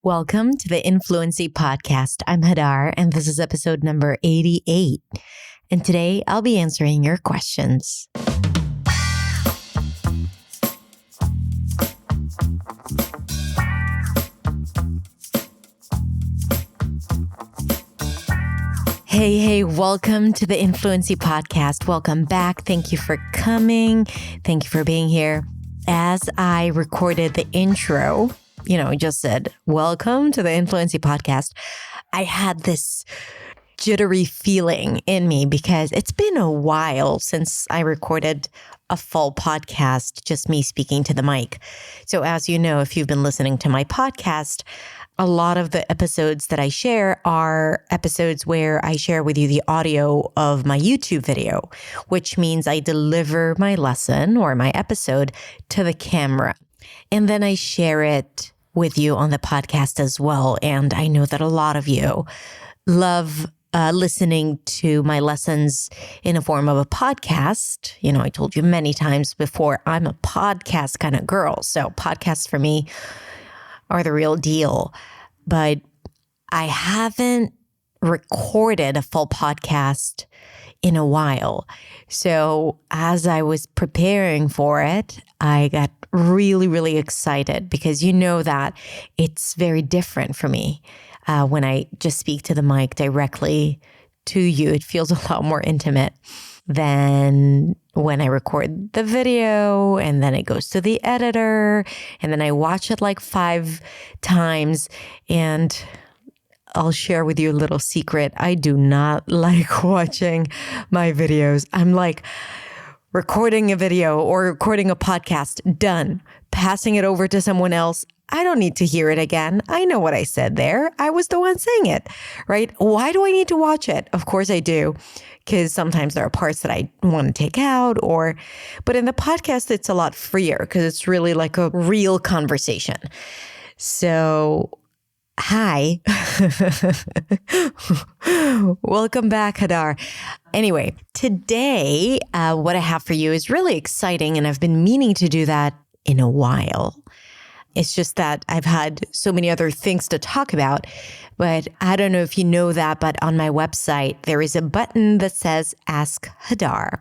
Welcome to the Influency Podcast. I'm Hadar, and this is episode number 88. And today I'll be answering your questions. Hey, welcome to the Influency Podcast. Welcome back. Thank you for coming. Thank you for being here. As I recorded the intro, I just said, welcome to the Influency Podcast. I had this jittery feeling in me because it's been a while since I recorded a full podcast, just me speaking to the mic. So as you know, if you've been listening to my podcast, a lot of the episodes that I share are episodes where I share with you the audio of my YouTube video, which means I deliver my lesson or my episode to the camera. And then I share it with you on the podcast as well. And I know that a lot of you love listening to my lessons in a form of a podcast. I told you many times before, I'm a podcast kind of girl. So podcasts for me are the real deal. But I haven't recorded a full podcast in a while. So as I was preparing for it, I got really, really excited because you know that it's very different for me. When I just speak to the mic directly to you, it feels a lot more intimate than when I record the video and then it goes to the editor and then I watch it like 5 times. And I'll share with you a little secret. I do not like watching my videos. I'm like recording a video or recording a podcast, done. Passing it over to someone else. I don't need to hear it again. I know what I said there. I was the one saying it, right? Why do I need to watch it? Of course I do, because sometimes there are parts that I want to take out but in the podcast, it's a lot freer because it's really like a real conversation. So, hi. Welcome back, Hadar. Anyway, today, what I have for you is really exciting, and I've been meaning to do that in a while. It's just that I've had so many other things to talk about, but I don't know if you know that, but on my website, there is a button that says Ask Hadar.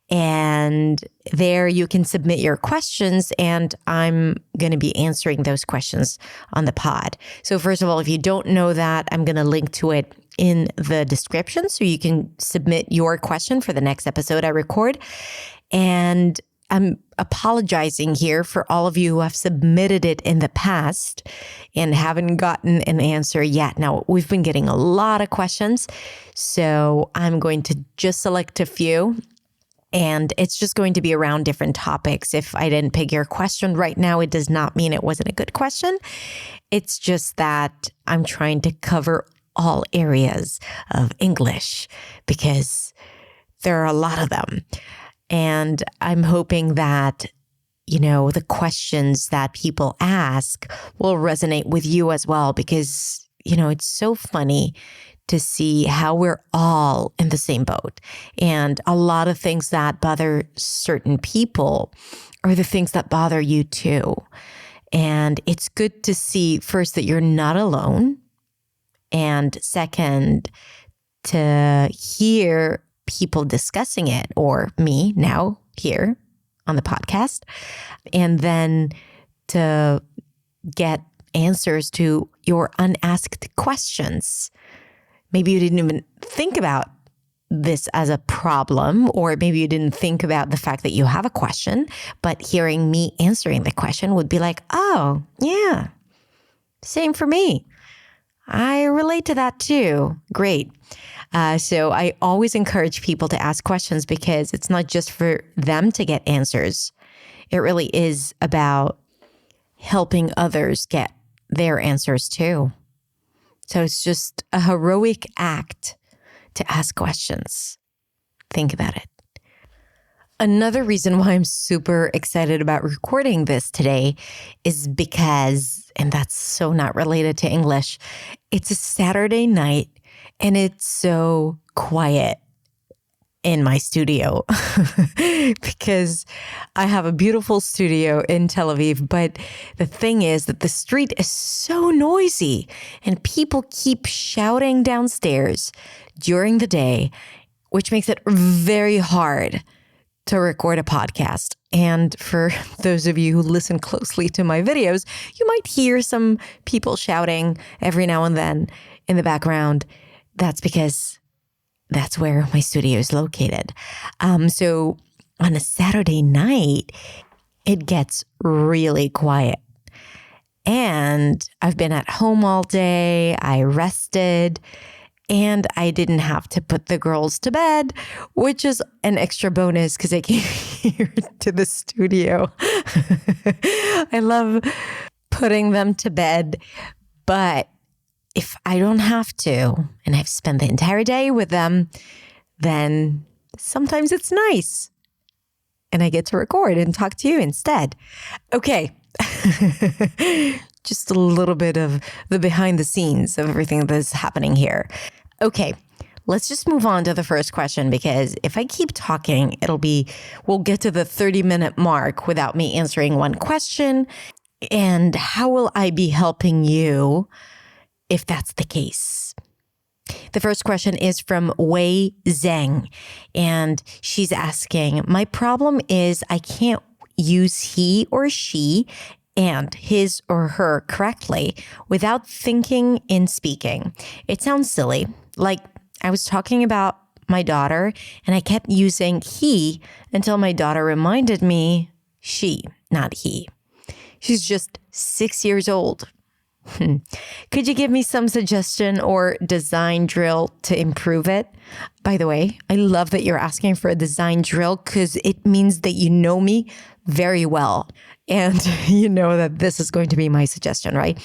And there you can submit your questions, and I'm going to be answering those questions on the pod. So first of all, if you don't know that, I'm going to link to it in the description so you can submit your question for the next episode I record. And I'm apologizing here for all of you who have submitted it in the past and haven't gotten an answer yet. Now, we've been getting a lot of questions, so I'm going to just select a few, and it's just going to be around different topics. If I didn't pick your question right now, it does not mean it wasn't a good question. It's just that I'm trying to cover all areas of English because there are a lot of them. And I'm hoping that, the questions that people ask will resonate with you as well, because, it's so funny to see how we're all in the same boat. And a lot of things that bother certain people are the things that bother you too. And it's good to see first that you're not alone. And second, to hear people discussing it, or me now here on the podcast, and then to get answers to your unasked questions. Maybe you didn't even think about this as a problem, or maybe you didn't think about the fact that you have a question, but hearing me answering the question would be like, oh, yeah, same for me. I relate to that too. Great. So I always encourage people to ask questions because it's not just for them to get answers. It really is about helping others get their answers too. So it's just a heroic act to ask questions. Think about it. Another reason why I'm super excited about recording this today is because, and that's so not related to English, it's a Saturday night and it's so quiet in my studio because I have a beautiful studio in Tel Aviv. But the thing is that the street is so noisy and people keep shouting downstairs during the day, which makes it very hard to record a podcast. And for those of you who listen closely to my videos, you might hear some people shouting every now and then in the background. That's because that's where my studio is located. So on a Saturday night, it gets really quiet. And I've been at home all day. I rested. And I didn't have to put the girls to bed, which is an extra bonus because I came here to the studio. I love putting them to bed. But if I don't have to, and I've spent the entire day with them, then sometimes it's nice. And I get to record and talk to you instead. Okay. Just a little bit of the behind the scenes of everything that's happening here. Okay, let's just move on to the first question, because if I keep talking, we'll get to the 30-minute mark without me answering one question. And how will I be helping you if that's the case? The first question is from Wei Zeng, and she's asking, my problem is I can't use he or she and his or her correctly without thinking in speaking. It sounds silly. Like I was talking about my daughter and I kept using he until my daughter reminded me she, not he. She's just 6 years old. Could you give me some suggestion or design drill to improve it? By the way, I love that you're asking for a design drill because it means that you know me very well. And you know that this is going to be my suggestion, right?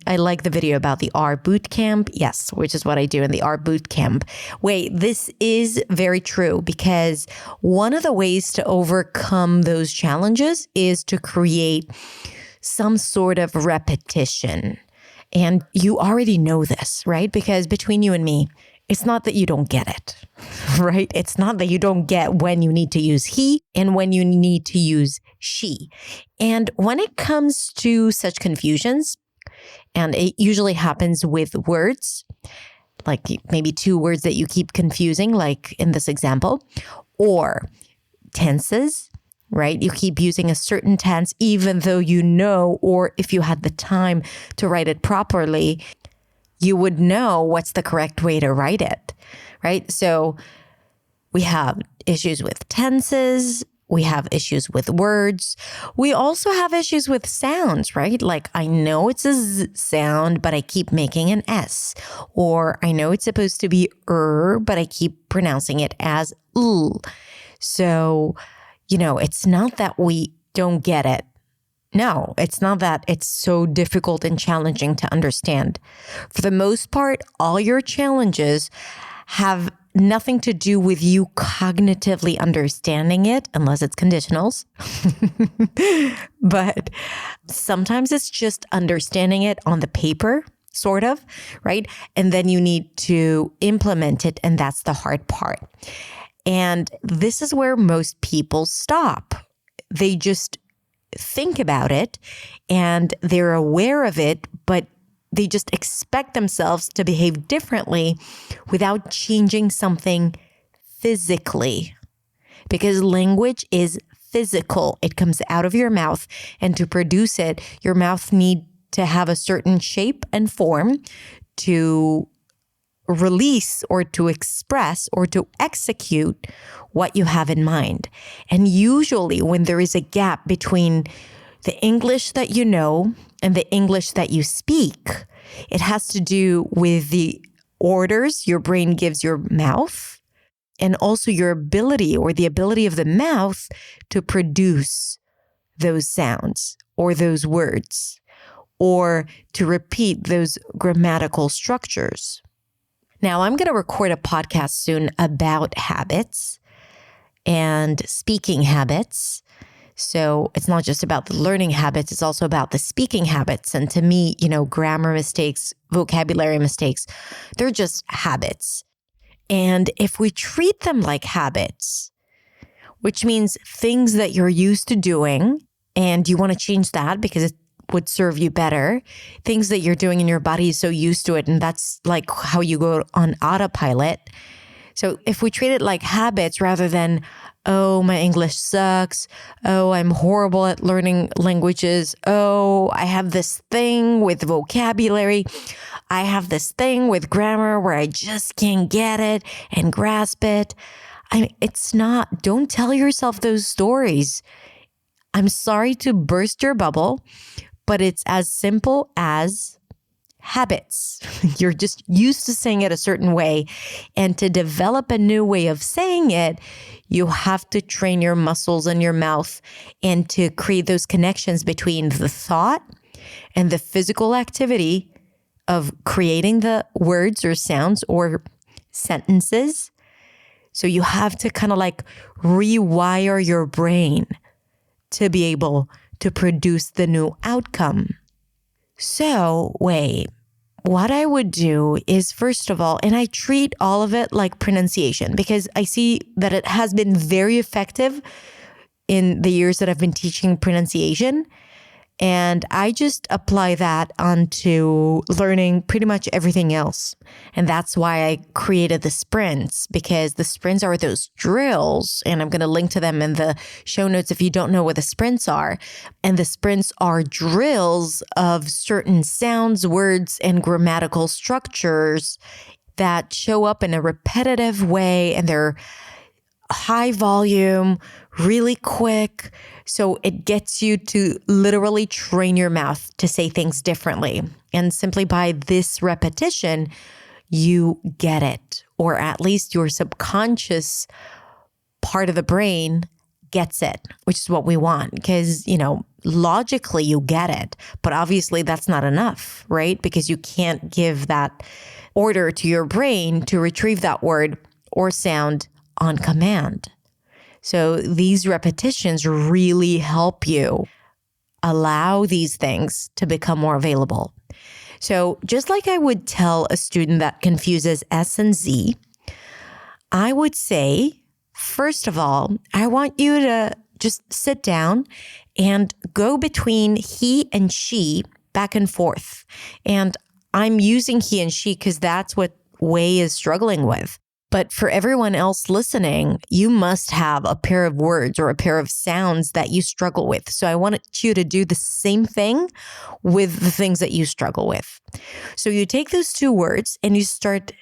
I like the video about the R boot camp. Yes, which is what I do in the R boot camp. Wait, this is very true because one of the ways to overcome those challenges is to create some sort of repetition. And you already know this, right? Because between you and me, it's not that you don't get it, right? It's not that you don't get when you need to use he and when you need to use she. And when it comes to such confusions, and it usually happens with words, like maybe two words that you keep confusing, like in this example, or tenses, right? You keep using a certain tense, even though you know, or if you had the time to write it properly, you would know what's the correct way to write it, right? So we have issues with tenses. We have issues with words. We also have issues with sounds, right? Like I know it's a Z sound, but I keep making an S. Or I know it's supposed to be but I keep pronouncing it as L. So, it's not that we don't get it. No, it's not that it's so difficult and challenging to understand. For the most part, all your challenges have nothing to do with you cognitively understanding it, unless it's conditionals. But sometimes it's just understanding it on the paper, sort of, right? And then you need to implement it, and that's the hard part. And this is where most people stop. They just think about it and they're aware of it, but they just expect themselves to behave differently without changing something physically. Because language is physical. It comes out of your mouth, and to produce it, your mouth needs to have a certain shape and form to release or to express or to execute what you have in mind. And usually when there is a gap between the English that you know and the English that you speak, it has to do with the orders your brain gives your mouth, and also your ability or the ability of the mouth to produce those sounds or those words, or to repeat those grammatical structures. Now, I'm going to record a podcast soon about habits and speaking habits. So it's not just about the learning habits, it's also about the speaking habits. And to me, grammar mistakes, vocabulary mistakes, they're just habits. And if we treat them like habits, which means things that you're used to doing and you want to change that because it would serve you better, things that you're doing and your body is so used to it, and that's like how you go on autopilot. So if we treat it like habits rather than, oh, my English sucks. Oh, I'm horrible at learning languages. Oh, I have this thing with vocabulary. I have this thing with grammar where I just can't get it and grasp it. It's not, don't tell yourself those stories. I'm sorry to burst your bubble, but it's as simple as habits. You're just used to saying it a certain way. And to develop a new way of saying it, you have to train your muscles in your mouth and to create those connections between the thought and the physical activity of creating the words or sounds or sentences. So you have to kind of like rewire your brain to be able to produce the new outcome. So, Wei, what I would do is, first of all, and I treat all of it like pronunciation because I see that it has been very effective in the years that I've been teaching pronunciation. And I just apply that onto learning pretty much everything else. And that's why I created the sprints, because the sprints are those drills. And I'm going to link to them in the show notes if you don't know what the sprints are. And the sprints are drills of certain sounds, words, and grammatical structures that show up in a repetitive way, and they're high volume, really quick. So it gets you to literally train your mouth to say things differently. And simply by this repetition, you get it, or at least your subconscious part of the brain gets it, which is what we want. Because, logically you get it, but obviously that's not enough, right? Because you can't give that order to your brain to retrieve that word or sound on command. So these repetitions really help you allow these things to become more available. So just like I would tell a student that confuses S and Z, I would say, first of all, I want you to just sit down and go between he and she back and forth. And I'm using he and she because that's what Wei is struggling with. But for everyone else listening, you must have a pair of words or a pair of sounds that you struggle with. So I want you to do the same thing with the things that you struggle with. So you take those two words and you start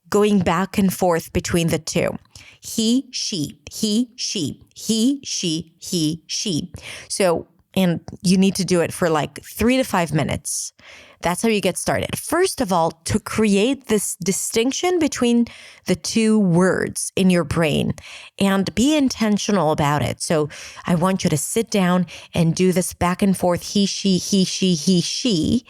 going back and forth between the two. He, she, he, she, he, she, he, she. So, and you need to do it for like 3 to 5 minutes. That's how you get started. First of all, to create this distinction between the two words in your brain and be intentional about it. So I want you to sit down and do this back and forth, he, she.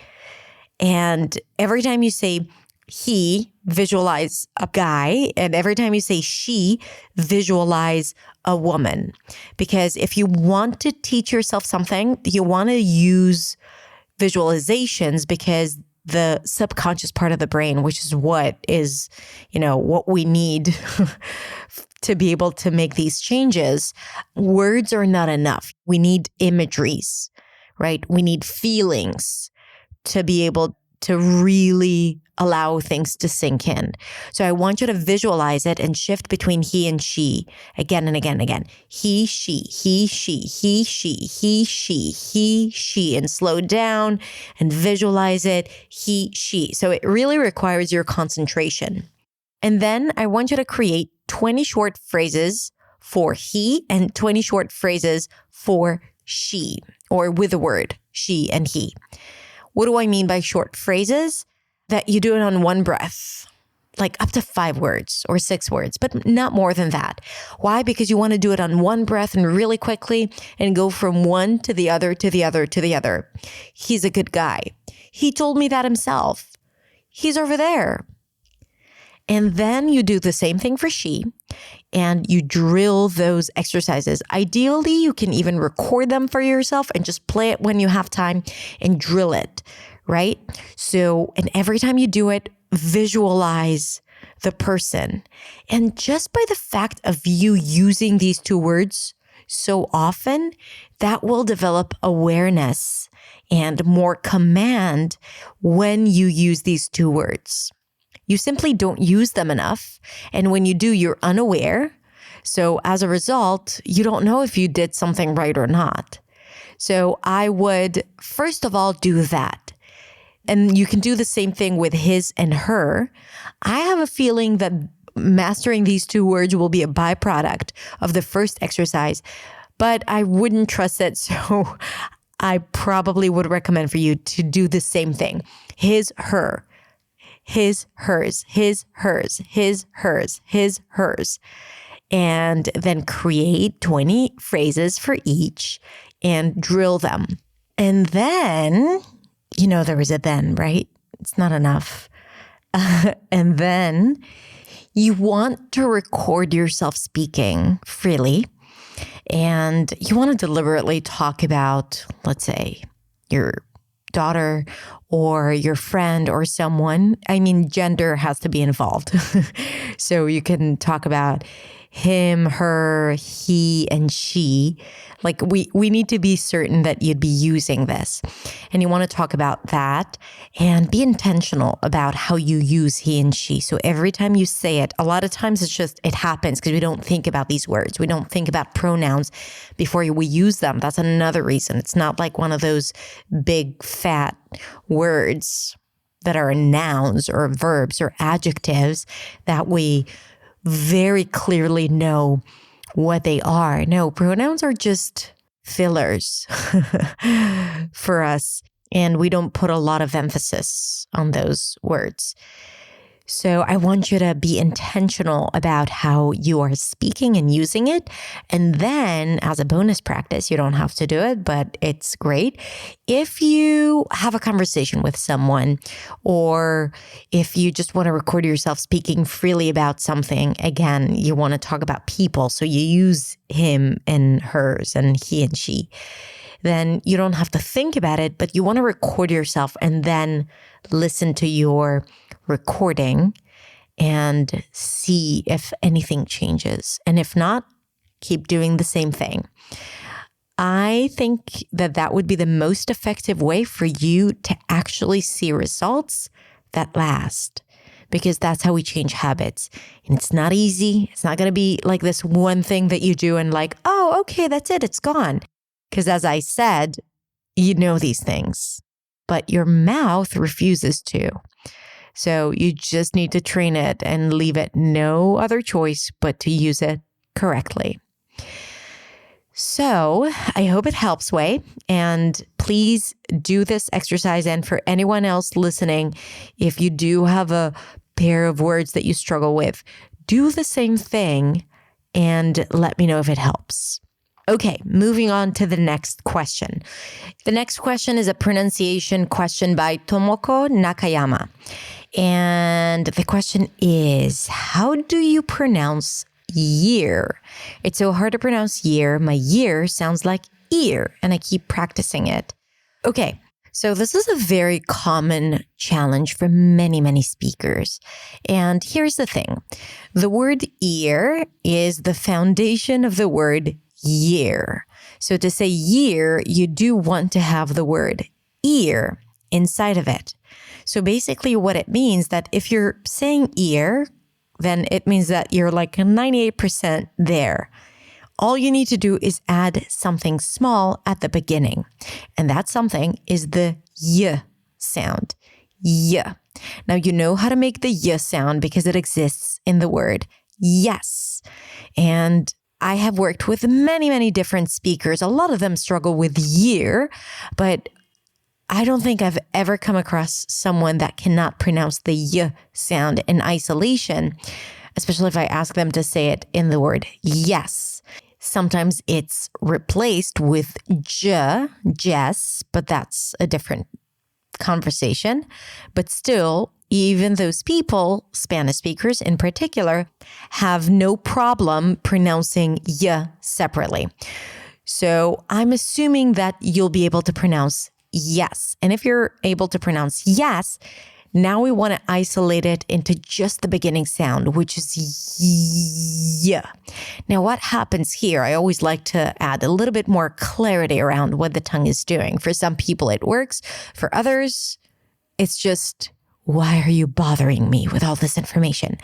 And every time you say he, visualize a guy. And every time you say she, visualize a woman. Because if you want to teach yourself something, you want to use visualizations, because the subconscious part of the brain, which is what we need to be able to make these changes, words are not enough. We need imageries, right? We need feelings to be able to really allow things to sink in. So I want you to visualize it and shift between he and she again and again and again. He, she, he, she, he, she, he, she, he, she, and slow down and visualize it. He, she. So it really requires your concentration. And then I want you to create 20 short phrases for he and 20 short phrases for she, or with the word she and he. What do I mean by short phrases? That you do it on one breath, like up to 5 words or 6 words, but not more than that. Why? Because you want to do it on one breath and really quickly and go from one to the other, to the other, to the other. He's a good guy. He told me that himself. He's over there. And then you do the same thing for she, and you drill those exercises. Ideally, you can even record them for yourself and just play it when you have time and drill it, right? So, and every time you do it, visualize the person. And just by the fact of you using these two words so often, that will develop awareness and more command when you use these two words. You simply don't use them enough. And when you do, you're unaware. So as a result, you don't know if you did something right or not. So I would, first of all, do that. And you can do the same thing with his and her. I have a feeling that mastering these two words will be a byproduct of the first exercise, but I wouldn't trust it. So I probably would recommend for you to do the same thing. His, her, his, hers, his, hers, his, hers, his, hers. And then create 20 phrases for each and drill them. And then, there is a then, right? It's not enough. And then you want to record yourself speaking freely. And you want to deliberately talk about, let's say, your daughter or your friend or someone. I mean, gender has to be involved. So you can talk about him, her, he, and she. Like we need to be certain that you'd be using this. And you want to talk about that and be intentional about how you use he and she. So every time you say it, a lot of times it happens because we don't think about these words. We don't think about pronouns before we use them. That's another reason. It's not like one of those big fat words that are nouns or verbs or adjectives that we very clearly know what they are. No, pronouns are just fillers for us, and we don't put a lot of emphasis on those words. So I want you to be intentional about how you are speaking and using it. And then as a bonus practice, you don't have to do it, but it's great. If you have a conversation with someone, or if you just want to record yourself speaking freely about something, again, you want to talk about people. So you use him and hers and he and she. Then you don't have to think about it, but you want to record yourself and then listen to your recording and see if anything changes. And if not, keep doing the same thing. I think that would be the most effective way for you to actually see results that last, because that's how we change habits. And it's not easy. It's not going to be like this one thing that you do and like, oh, okay, that's it. It's gone. Because as I said, you know these things, but your mouth refuses to. So you just need to train it and leave it no other choice but to use it correctly. So I hope it helps, Wei. And please do this exercise. And for anyone else listening, if you do have a pair of words that you struggle with, do the same thing and let me know if it helps. Okay, moving on to the next question. The next question is a pronunciation question by Tomoko Nakayama. And the question is, how do you pronounce year? It's so hard to pronounce year. My year sounds like ear, and I keep practicing it. Okay, so this is a very common challenge for many, many speakers. And here's the thing. The word ear is the foundation of the word year. So to say year, you do want to have the word ear inside of it. So basically what it means that if you're saying ear, then it means that you're like 98% there. All you need to do is add something small at the beginning. And that something is the y sound. Y. Now you know how to make the y sound because it exists in the word yes. And I have worked with many, many different speakers. A lot of them struggle with year, but I don't think I've ever come across someone that cannot pronounce the y sound in isolation, especially if I ask them to say it in the word yes. Sometimes it's replaced with j, jess, but that's a different conversation. But still, even those people, Spanish speakers in particular, have no problem pronouncing y separately. So I'm assuming that you'll be able to pronounce yes. And if you're able to pronounce yes, Now we want to isolate it into just the beginning sound, which is yeah. Now what happens here, I always like to add a little bit more clarity around what the tongue is doing. For some people it works. For others, it's just, why are you bothering me with all this information?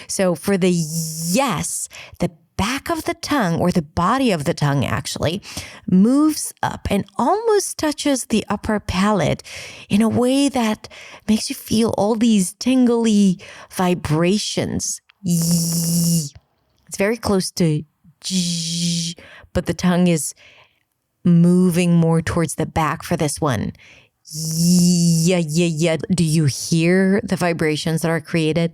So for the yes, the back of the tongue, or the body of the tongue actually, moves up and almost touches the upper palate in a way that makes you feel all these tingly vibrations. It's very close to G, but the tongue is moving more towards the back for this one. Yeah. Do you hear the vibrations that are created?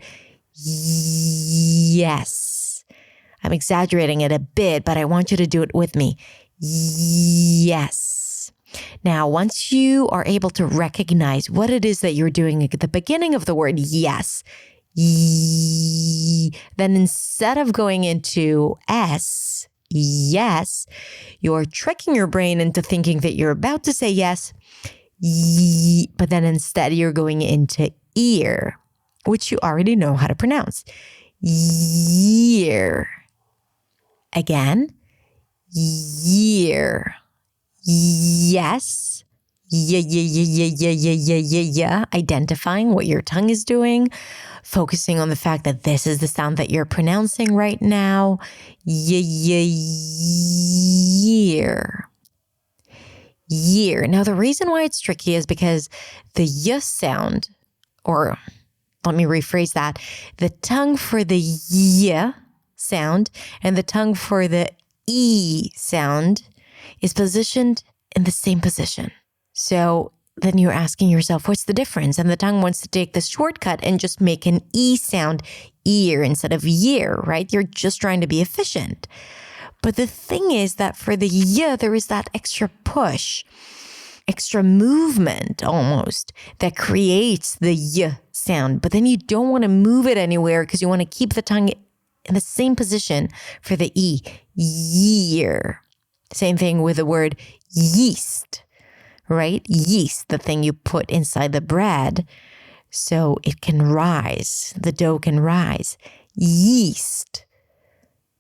Yes. I'm exaggerating it a bit, but I want you to do it with me. Yes. Now, once you are able to recognize what it is that you're doing at the beginning of the word yes, then instead of going into S, yes, you're tricking your brain into thinking that you're about to say yes, but then instead you're going into ear, which you already know how to pronounce. Year. Again, year. Yes. Yeah. Identifying what your tongue is doing, focusing on the fact that this is the sound that you're pronouncing right now. Year. Year. Now, the reason why it's tricky is because the y sound, or let me rephrase that, the tongue for the y sound and the tongue for the E sound is positioned in the same position. So then you're asking yourself, what's the difference? And the tongue wants to take the shortcut and just make an E sound, ear, instead of year, right? You're just trying to be efficient. But the thing is that for the y, there is that extra push, extra movement almost that creates the y sound. But then you don't want to move it anywhere because you want to keep the tongue in the same position for the E, year. Same thing with the word yeast, right? Yeast, the thing you put inside the bread so it can rise, the dough can rise. Yeast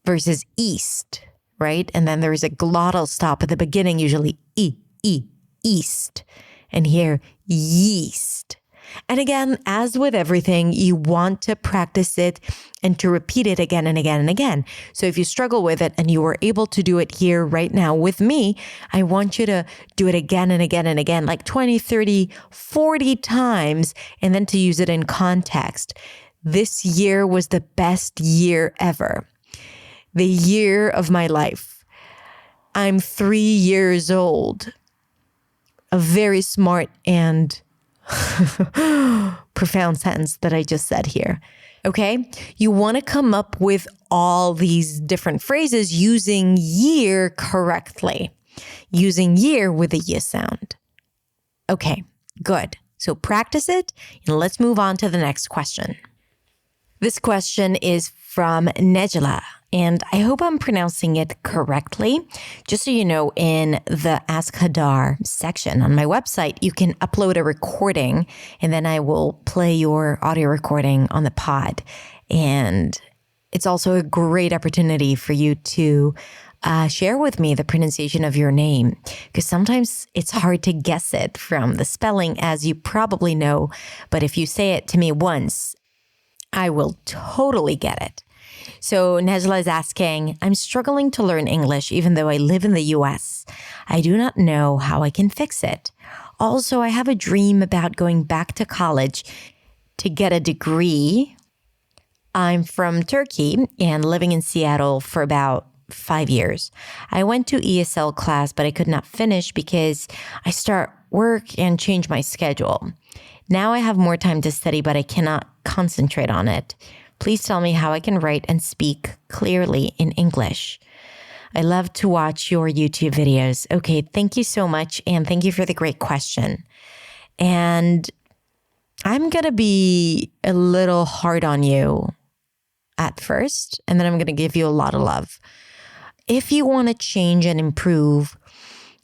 versus east, right? And then there is a glottal stop at the beginning, usually east. And here, yeast. And again, as with everything, you want to practice it and to repeat it again and again and again. So if you struggle with it and you were able to do it here right now with me, I want you to do it again and again and again, like 20, 30, 40 times, and then to use it in context. This year was the best year ever. The year of my life. I'm 3 years old. A very smart and profound sentence that I just said here. Okay? You want to come up with all these different phrases using year correctly. Using year with a y sound. Okay, good. So practice it and let's move on to the next question. This question is from Nejla, and I hope I'm pronouncing it correctly. Just so you know, in the Ask Hadar section on my website, you can upload a recording, and then I will play your audio recording on the pod. And it's also a great opportunity for you to share with me the pronunciation of your name, because sometimes it's hard to guess it from the spelling, as you probably know. But if you say it to me once, I will totally get it. So Nejla is asking, I'm struggling to learn English even though I live in the US. I do not know how I can fix it. Also, I have a dream about going back to college to get a degree. I'm from Turkey and living in Seattle for about 5 years. I went to ESL class, but I could not finish because I start work and change my schedule. Now I have more time to study, but I cannot concentrate on it. Please tell me how I can write and speak clearly in English. I love to watch your YouTube videos. Okay, thank you so much, and thank you for the great question. And I'm going to be a little hard on you at first, and then I'm going to give you a lot of love. If you want to change and improve,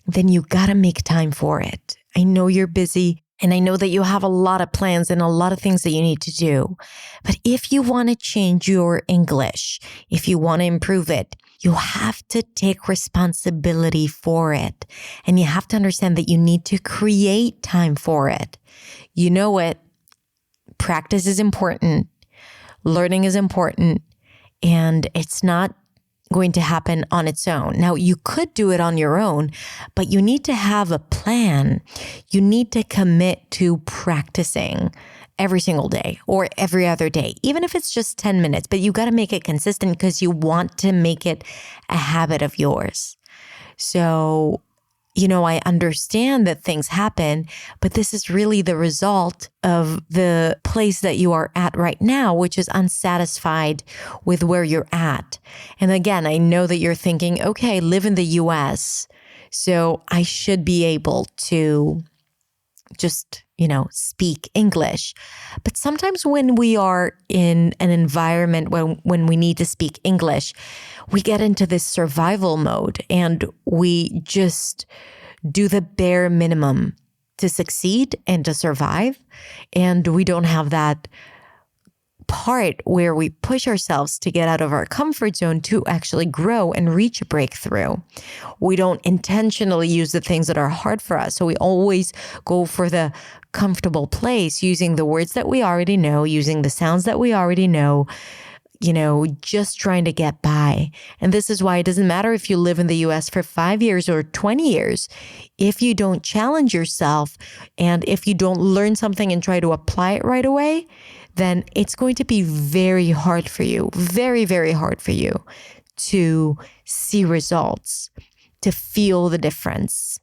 then you got to make time for it. I know you're busy, And I know that you have a lot of plans and a lot of things that you need to do. But if you want to change your English, if you want to improve it, you have to take responsibility for it. And you have to understand that you need to create time for it. You know it. Practice is important. Learning is important. And it's not going to happen on its own. Now, you could do it on your own, but you need to have a plan. You need to commit to practicing every single day or every other day, even if it's just 10 minutes, but you got to make it consistent because you want to make it a habit of yours. So, I understand that things happen, but this is really the result of the place that you are at right now, which is unsatisfied with where you're at. And again, I know that you're thinking, okay, live in the US, so I should be able to just, speak English. But sometimes when we are in an environment when we need to speak English, we get into this survival mode and we just do the bare minimum to succeed and to survive. And we don't have that part where we push ourselves to get out of our comfort zone to actually grow and reach a breakthrough. We don't intentionally use the things that are hard for us. So we always go for the comfortable place, using the words that we already know, using the sounds that we already know, just trying to get by. And this is why it doesn't matter if you live in the US for 5 years or 20 years. If you don't challenge yourself and if you don't learn something and try to apply it right away, then it's going to be very hard for you, very, very hard for you to see results, to feel the difference.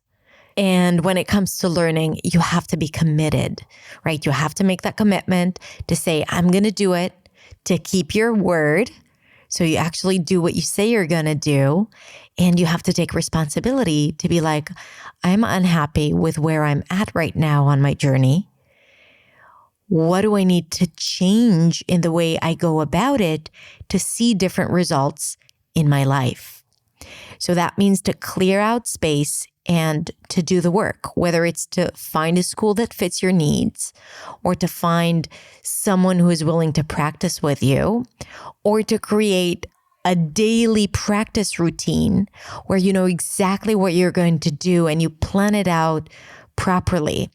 And when it comes to learning, you have to be committed, right? You have to make that commitment to say, I'm going to do it, to keep your word. So you actually do what you say you're going to do. And you have to take responsibility to be like, I'm unhappy with where I'm at right now on my journey. What do I need to change in the way I go about it to see different results in my life? So that means to clear out space and to do the work, whether it's to find a school that fits your needs or to find someone who is willing to practice with you or to create a daily practice routine where you know exactly what you're going to do and you plan it out properly.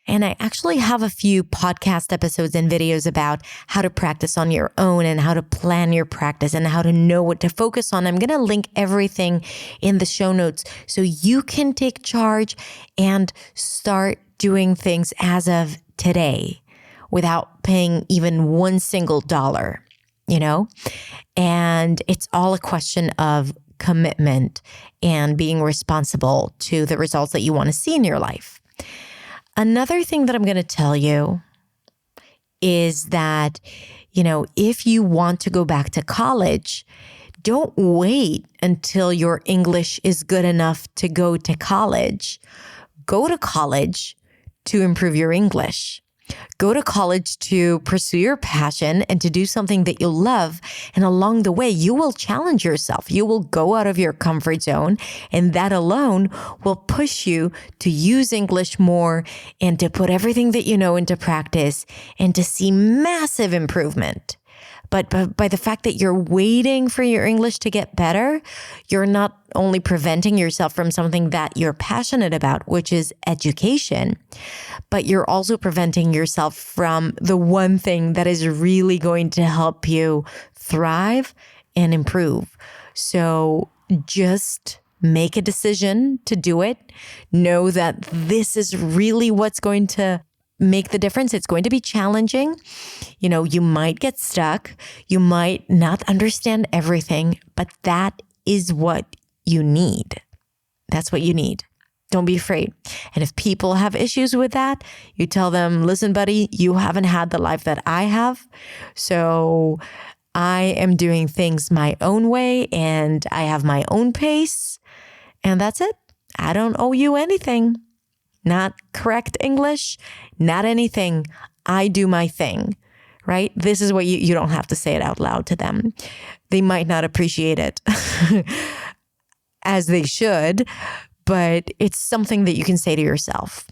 And I actually have a few podcast episodes and videos about how to practice on your own and how to plan your practice and how to know what to focus on. I'm going to link everything in the show notes so you can take charge and start doing things as of today without paying even one single dollar, And it's all a question of commitment and being responsible to the results that you want to see in your life. Another thing that I'm going to tell you is that, if you want to go back to college, don't wait until your English is good enough to go to college. Go to college to improve your English. Go to college to pursue your passion and to do something that you love. And along the way, you will challenge yourself. You will go out of your comfort zone. And that alone will push you to use English more and to put everything that you know into practice and to see massive improvement. But by the fact that you're waiting for your English to get better, you're not only preventing yourself from something that you're passionate about, which is education, but you're also preventing yourself from the one thing that is really going to help you thrive and improve. So just make a decision to do it. Know that this is really what's going to make the difference. It's going to be challenging. You might get stuck. You might not understand everything, but that is what you need. That's what you need. Don't be afraid. And if people have issues with that, you tell them, listen, buddy, you haven't had the life that I have. So I am doing things my own way and I have my own pace. And that's it. I don't owe you anything. Not correct English, not anything. I do my thing, right? This is what you don't have to say it out loud to them. They might not appreciate it as they should, but it's something that you can say to yourself.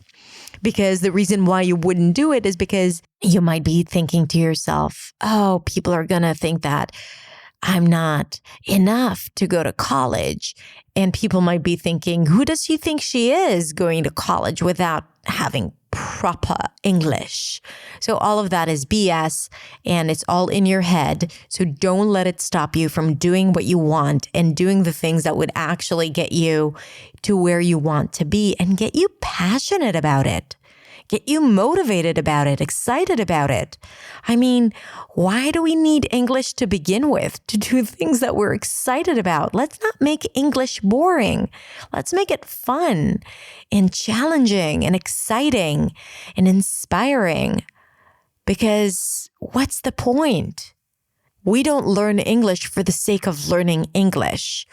Because the reason why you wouldn't do it is because you might be thinking to yourself, oh, people are going to think that I'm not enough to go to college. And people might be thinking, who does she think she is going to college without having proper English? So all of that is BS and it's all in your head. So don't let it stop you from doing what you want and doing the things that would actually get you to where you want to be and get you passionate about it. Get you motivated about it, excited about it. I mean, why do we need English to begin with? To do things that we're excited about. Let's not make English boring. Let's make it fun and challenging and exciting and inspiring. Because what's the point? We don't learn English for the sake of learning English.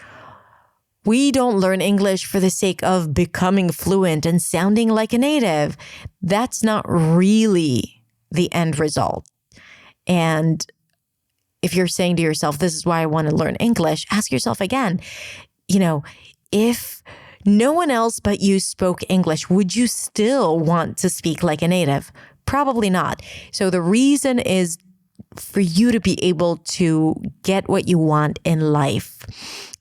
We don't learn English for the sake of becoming fluent and sounding like a native. That's not really the end result. And if you're saying to yourself, this is why I want to learn English, ask yourself again, if no one else but you spoke English, would you still want to speak like a native? Probably not. So the reason is for you to be able to get what you want in life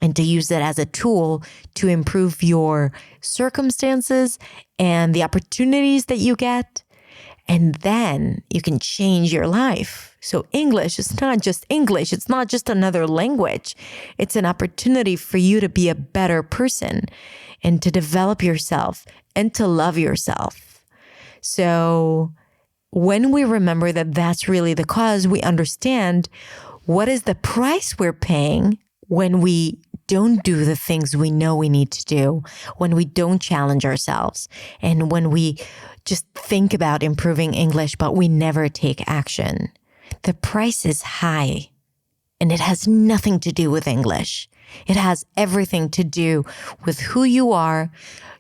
and to use it as a tool to improve your circumstances and the opportunities that you get. And then you can change your life. So English is not just English. It's not just another language. It's an opportunity for you to be a better person and to develop yourself and to love yourself. So when we remember that that's really the cause, we understand what is the price we're paying when we don't do the things we know we need to do, when we don't challenge ourselves, and when we just think about improving English, but we never take action. The price is high, and it has nothing to do with English. It has everything to do with who you are,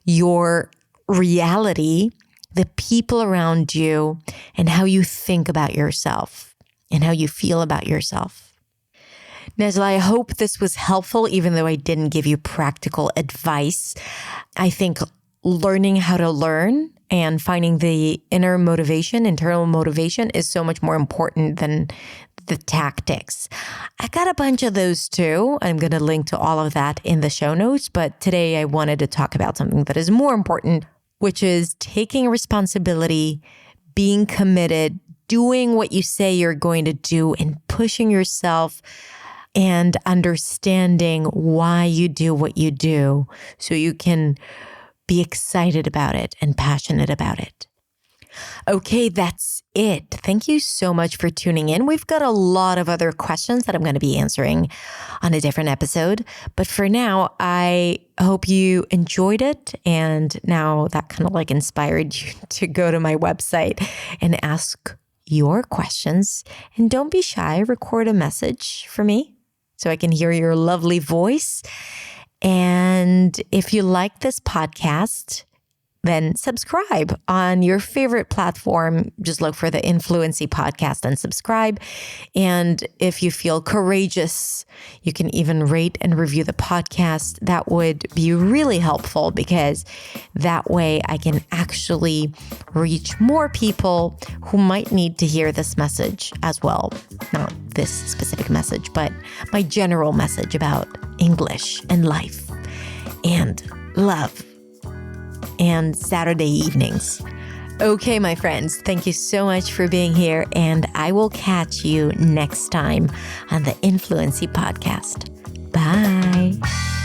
your reality, the people around you, and how you think about yourself and how you feel about yourself. Nejla, I hope this was helpful, even though I didn't give you practical advice. I think learning how to learn and finding the internal motivation is so much more important than the tactics. I got a bunch of those too. I'm going to link to all of that in the show notes. But today I wanted to talk about something that is more important, which is taking responsibility, being committed, doing what you say you're going to do, and pushing yourself and understanding why you do what you do so you can be excited about it and passionate about it. Okay, that's it. Thank you so much for tuning in. We've got a lot of other questions that I'm going to be answering on a different episode. But for now, I hope you enjoyed it. And now that kind of like inspired you to go to my website and ask your questions. And don't be shy. Record a message for me so I can hear your lovely voice. And if you like this podcast, then subscribe on your favorite platform. Just look for the Influency Podcast and subscribe. And if you feel courageous, you can even rate and review the podcast. That would be really helpful because that way I can actually reach more people who might need to hear this message as well. Not this specific message, but my general message about English and life and love and Saturday evenings. Okay, my friends, thank you so much for being here, and I will catch you next time on the Influency Podcast. Bye.